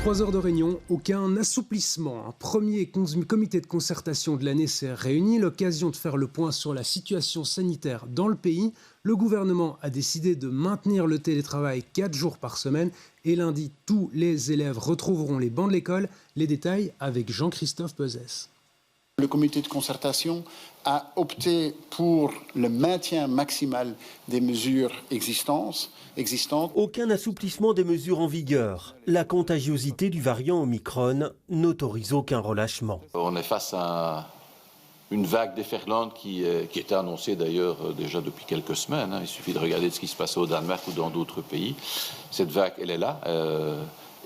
3 heures de réunion, aucun assouplissement. Un premier comité de concertation de l'année s'est réuni, l'occasion de faire le point sur la situation sanitaire dans le pays. Le gouvernement a décidé de maintenir le télétravail 4 jours par semaine et lundi, tous les élèves retrouveront les bancs de l'école. Les détails avec Jean-Christophe Peuzès. Le comité de concertation a opté pour le maintien maximal des mesures existantes. Aucun assouplissement des mesures en vigueur. La contagiosité du variant Omicron n'autorise aucun relâchement. On est face à une vague déferlante qui était annoncée d'ailleurs déjà depuis quelques semaines. Il suffit de regarder ce qui se passait au Danemark ou dans d'autres pays. Cette vague, elle est là.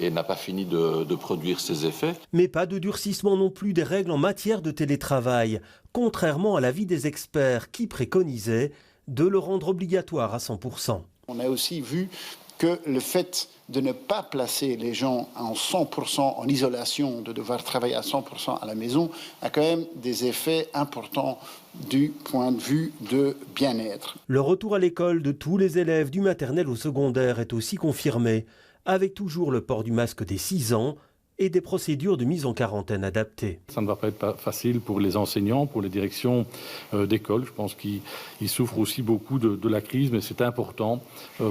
Et n'a pas fini de produire ses effets. Mais pas de durcissement non plus des règles en matière de télétravail, contrairement à l'avis des experts qui préconisaient de le rendre obligatoire à 100%. On a aussi vu que le fait de ne pas placer les gens en 100% en isolation, de devoir travailler à 100% à la maison, a quand même des effets importants du point de vue de bien-être. Le retour à l'école de tous les élèves du maternel au secondaire est aussi confirmé, avec toujours le port du masque dès 6 ans et des procédures de mise en quarantaine adaptées. Ça ne va pas être facile pour les enseignants, pour les directions d'école. Je pense qu'ils souffrent aussi beaucoup de la crise, mais c'est important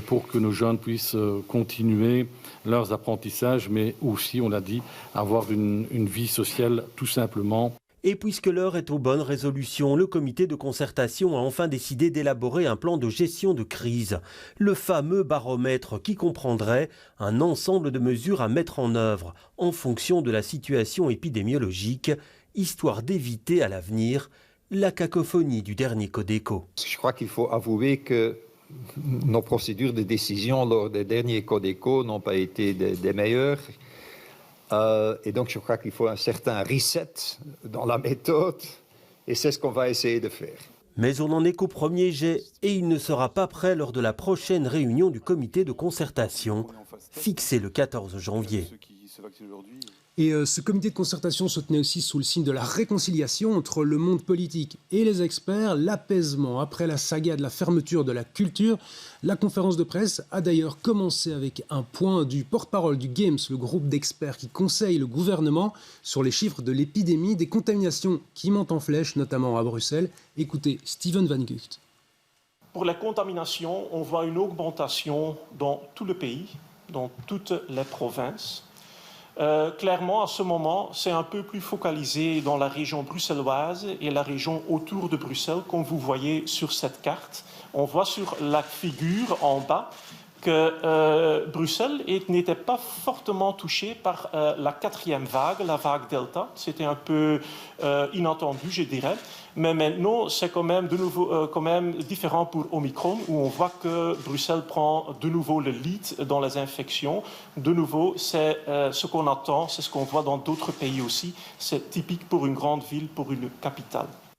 pour que nos jeunes puissent continuer leurs apprentissages, mais aussi, on l'a dit, avoir une vie sociale tout simplement. Et puisque l'heure est aux bonnes résolutions, le comité de concertation a enfin décidé d'élaborer un plan de gestion de crise, le fameux baromètre qui comprendrait un ensemble de mesures à mettre en œuvre en fonction de la situation épidémiologique, histoire d'éviter à l'avenir la cacophonie du dernier Codeco. Je crois qu'il faut avouer que nos procédures de décision lors des derniers Codeco n'ont pas été des meilleures. Et donc je crois qu'il faut un certain reset dans la méthode et c'est ce qu'on va essayer de faire. Mais on n'en est qu'au premier jet et il ne sera pas prêt lors de la prochaine réunion du comité de concertation, fixée le 14 janvier. Et ce comité de concertation se tenait aussi sous le signe de la réconciliation entre le monde politique et les experts, l'apaisement après la saga de la fermeture de la culture. La conférence de presse a d'ailleurs commencé avec un point du porte-parole du Games, le groupe d'experts qui conseille le gouvernement sur les chiffres de l'épidémie, des contaminations qui montent en flèche, notamment à Bruxelles. Écoutez Steven Van Gucht. Pour la contamination, on voit une augmentation dans tout le pays, dans toutes les provinces. Clairement, à ce moment, c'est un peu plus focalisé dans la région bruxelloise et la région autour de Bruxelles, comme vous voyez sur cette carte. On voit sur la figure en bas que Bruxelles n'était pas fortement touchée par la 4e vague, la vague Delta. C'était un peu inattendu, je dirais. Mais maintenant, c'est quand même de nouveau quand même différent pour Omicron, où on voit que Bruxelles prend de nouveau le lead dans les infections. De nouveau, c'est ce qu'on attend, c'est ce qu'on voit dans d'autres pays aussi. C'est typique pour une grande ville, pour une capitale.